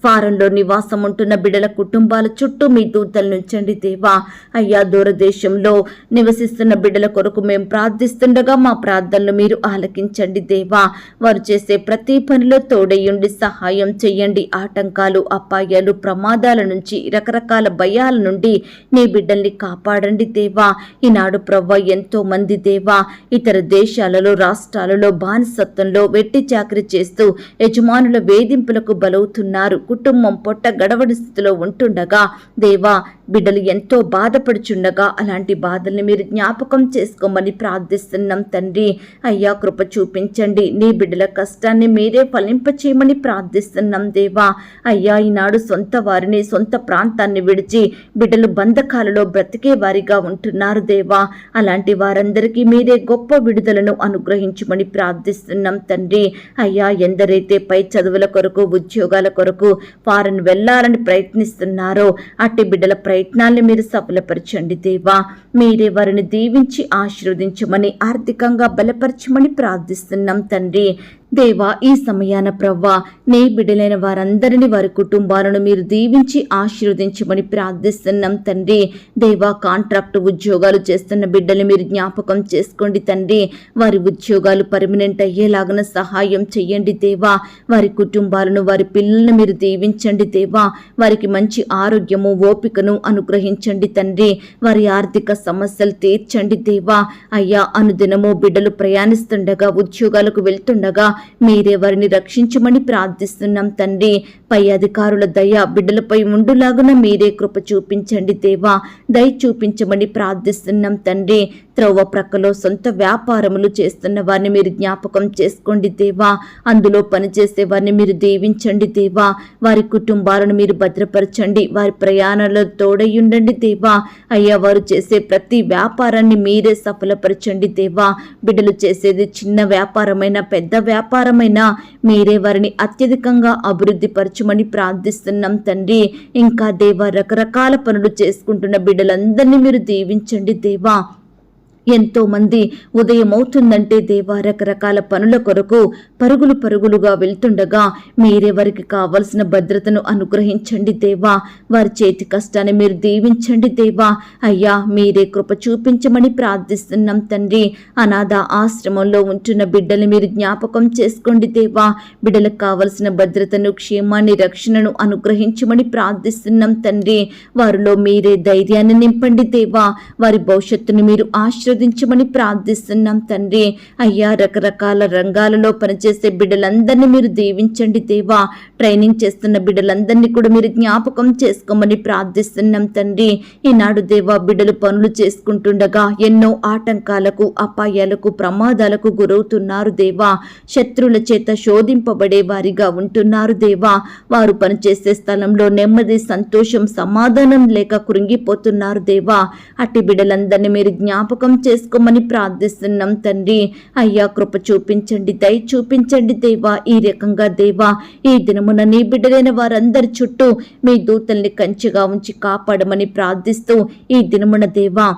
ఫారంలో నివాసం ఉంటున్న బిడ్డల కుటుంబాల చుట్టూ మీ దూతలు నుంచండి దేవా. అయ్యా, దూరదేశంలో నివసిస్తున్న బిడ్డల కొరకు మేము ప్రార్థిస్తుండగా మా ప్రార్థనలు మీరు ఆలకించండి దేవా. వారు చేసే ప్రతి పనిలో తోడయ్యుండి సహాయం చెయ్యండి. ఆటంకాలు, అపాయాలు, ప్రమాదాల నుంచి, రకరకాల భయాల నుండి నీ బిడ్డల్ని కాపాడండి దేవా. ఈనాడు ప్రవ్వ ఎంతో మంది దేవా ఇతర దేశాలలో, రాష్ట్రాలలో బానిసత్వంలో వెట్టి చాకరీ చేస్తూ యజమానుల వేధింపులకు బలవుతున్నారు. కుటుంబం పొట్ట గడవడి స్థితిలో ఉంటుండగా దేవా, బిడ్డలు ఎంతో బాధపడుచుండగా అలాంటి బాధల్ని మీరు జ్ఞాపకం చేసుకోమని ప్రార్థిస్తున్నాం తండ్రి. అయ్యా, కృప చూపించండి. నీ బిడ్డల కష్టాన్ని మీరే ఫలింపచేయమని ప్రార్థిస్తున్నాం దేవా. అయ్యా, ఈనాడు సొంత వారిని, సొంత ప్రాంతాన్ని విడిచి బిడ్డలు బంధకాలలో బ్రతికే వారిగా ఉంటున్నారు దేవా. అలాంటి వారందరికీ మీరే గొప్ప విడుదలను అనుగ్రహించమని ప్రార్థిస్తున్నాం తండ్రి. అయ్యా, ఎందరైతే పై చదువుల కొరకు, ఉద్యోగాల కొరకు ఫారెన్ వెళ్లాలని ప్రయత్నిస్తున్నారో అట్టి బిడ్డల ప్రయత్నాల్ని మీరు సఫలపరచండి దేవా. మీరే వారిని దీవించి ఆశీర్వదించమని, ఆర్థికంగా బలపరచమని ప్రార్థిస్తున్నాం తండ్రి. దేవా, ఈ సమయాన ప్రవ్వా, నీ బిడ్డలైన వారందరినీ, వారి కుటుంబాలను మీరు దీవించి ఆశీర్వదించమని ప్రార్థిస్తున్నాం తండ్రి. దేవా, కాంట్రాక్ట్ ఉద్యోగాలు చేస్తున్న బిడ్డలు మీరు జ్ఞాపకం చేసుకోండి తండ్రి. వారి ఉద్యోగాలు పర్మనెంట్ అయ్యేలాగన సహాయం చెయ్యండి దేవా. వారి కుటుంబాలను, వారి పిల్లలను మీరు దీవించండి దేవా. వారికి మంచి ఆరోగ్యము, ఓపికను అనుగ్రహించండి తండ్రి. వారి ఆర్థిక సమస్యలు తీర్చండి దేవా. అయ్యా, అనుదినము బిడ్డలు ప్రయాణిస్తుండగా, ఉద్యోగాలకు వెళ్తుండగా మీరే వారిని రక్షించమని ప్రార్థిస్తున్నాం తండ్రి. పై అధికారుల దయ బిడ్డలపై ఉండులాగున మీరే కృప చూపించండి దేవా. దయ చూపించమని ప్రార్థిస్తున్నాం తండ్రి. త్రోవ ప్రక్కలో సొంత వ్యాపారములు చేస్తున్న వారిని మీరు జ్ఞాపకం చేసుకోండి దేవా. అందులో పనిచేసే వారిని మీరు దీవించండి దేవా. వారి కుటుంబాలను మీరు భద్రపరచండి. వారి ప్రయాణాలలో తోడయ్యుండండి దేవా. అయ్యా, వారు చేసే ప్రతి వ్యాపారాన్ని మీరే సఫలపరచండి దేవా. బిడ్డలు చేసేది చిన్న వ్యాపారమైనా పెద్ద వ్యాపారమైనా మీరే వారిని అత్యధికంగా అభివృద్ధి పరచమని ప్రార్థిస్తున్నాం తండ్రి. ఇంకా దేవా, రకరకాల పనులు చేసుకుంటున్న బిడ్డలందరినీ మీరు దీవించండి దేవా. ఎంతో మంది ఉదయం అవుతుందంటే దేవా రకరకాల పనుల కొరకు పరుగులుగా వెళ్తుండగా మీరే వారికి కావలసిన భద్రతను అనుగ్రహించండి దేవా. వారి చేతి కష్టాన్ని మీరు దీవించండి దేవా. అయ్యా, మీరే కృప చూపించమని ప్రార్థిస్తున్నాం తండ్రి. అనాథ ఆశ్రమంలో ఉంటున్న బిడ్డల్ని మీరు జ్ఞాపకం చేసుకోండి దేవా. బిడ్డలకు కావలసిన భద్రతను, క్షేమాన్ని, రక్షణను అనుగ్రహించమని ప్రార్థిస్తున్నాం తండ్రి. వారిలో మీరే ధైర్యాన్ని నింపండి దేవా. వారి భవిష్యత్తును మీరు ఆశీర్వదించమని ప్రార్థిస్తున్నాం తండ్రి. అయ్యా, రకరకాల రంగాలలో పనిచేసే బిడ్డలందరినీ మీరు దీవించండి దేవా. ట్రైనింగ్ చేస్తున్న బిడ్డలందరినీ కూడా మీరు జ్ఞాపకం చేసుకోమని ప్రార్థిస్తున్నాం తండ్రి. ఈనాడు దేవా, బిడ్డలు పనులు చేసుకుంటుండగా ఎన్నో ఆటంకాలకు, అపాయాలకు, ప్రమాదాలకు గురవుతున్నారు దేవా. శత్రువుల చేత శోధింపబడే వారిగా ఉంటున్నారు దేవా. వారు పనిచేసే స్థలంలో నెమ్మది, సంతోషం, సమాధానం లేక కృంగిపోతున్నారు దేవా. అట్టి బిడ్డలందరినీ మీరు జ్ఞాపకం చేసుకోమని ప్రార్థిస్తున్నాం తండ్రి. అయ్యా, కృప చూపించండి, దయ చూపించండి దేవా. ఈ రకంగా దేవా, ఈ దినమున నీ బిడ్డలైన వారందరి చుట్టూ మీ దూతల్ని కంచెగా ఉంచి కాపాడమని ప్రార్థిస్తూ ఈ దినమున దేవా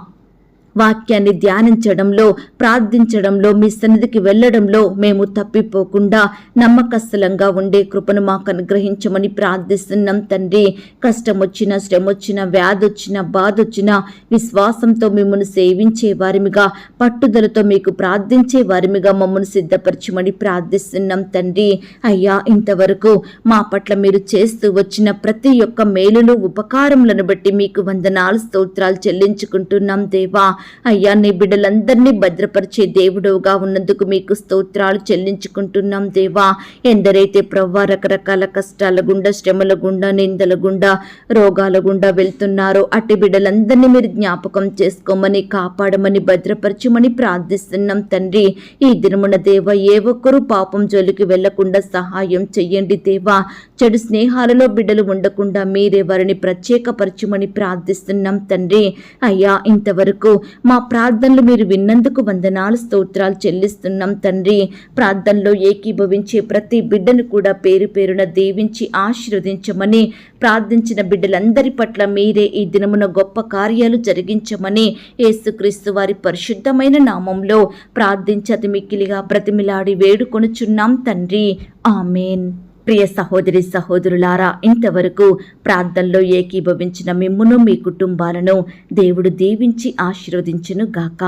వాక్యాన్ని ధ్యానించడంలో, ప్రార్థించడంలో, మీ సన్నిధికి వెళ్లడంలో మేము తప్పిపోకుండా నమ్మకస్తులంగా ఉండే కృపను మాకు అనుగ్రహించమని ప్రార్థిస్తున్నాం తండ్రి. కష్టం వచ్చినా, శ్రమ వచ్చినా, వ్యాధి వచ్చినా, బాధ వచ్చినా విశ్వాసంతో మిమ్మల్ని సేవించే వారిమిగా, పట్టుదలతో మీకు ప్రార్థించే వారిమిగా మమ్మల్ని సిద్ధపరచమని ప్రార్థిస్తున్నాం తండ్రి. అయ్యా, ఇంతవరకు మా పట్ల మీరు చేస్తూ వచ్చిన ప్రతి ఒక్క మేలులు, ఉపకారములను బట్టి మీకు వందనాలు, స్తోత్రాలు చెల్లించుకుంటున్నాం దేవా. అయ్యా, నీ బిడ్డలందరినీ భద్రపరిచే దేవుడుగా ఉన్నందుకు మీకు స్తోత్రాలు చెల్లించుకుంటున్నాం దేవా. ఎందరైతే ప్రవ్వా రకరకాల కష్టాల గుండా, శ్రమల గుండా, నిందల గుండా, రోగాల గుండా వెళ్తున్నారో అట్టి బిడ్డలందరినీ మీరు జ్ఞాపకం చేసుకోమని, కాపాడమని, భద్రపరచమని ప్రార్థిస్తున్నాం తండ్రి. ఈ దినమున దేవా, ఏ ఒక్కరూ పాపం జోలికి వెళ్లకుండా సహాయం చెయ్యండి దేవా. చెడు స్నేహాలలో బిడ్డలు ఉండకుండా మీరే వారిని ప్రత్యేకపరచమని ప్రార్థిస్తున్నాం తండ్రి. అయ్యా, ఇంతవరకు మా ప్రార్థనలు మీరు విన్నందుకు వందనాలు, స్తోత్రాలు చెల్లిస్తున్నాం తండ్రి. ప్రార్థనలో ఏకీభవించే ప్రతి బిడ్డను కూడా పేరు పేరున దీవించి ఆశీర్వదించమని, ప్రార్థించిన బిడ్డలందరి పట్ల మీరే ఈ దినమున గొప్ప కార్యాలు జరిగించమని యేసుక్రీస్తు వారి పరిశుద్ధమైన నామంలో ప్రార్థించతి మిక్కిలిగా బ్రతిమిలాడి వేడుకొనుచున్నాం తండ్రి. ఆమేన్. ప్రియ సహోదరి సహోదరులారా, ఇంతవరకు ప్రార్థనలో ఏకీభవించిన మిమ్మును, మీ కుటుంబాలను దేవుడు దీవించి ఆశీర్వదించును గాక.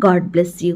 God bless you.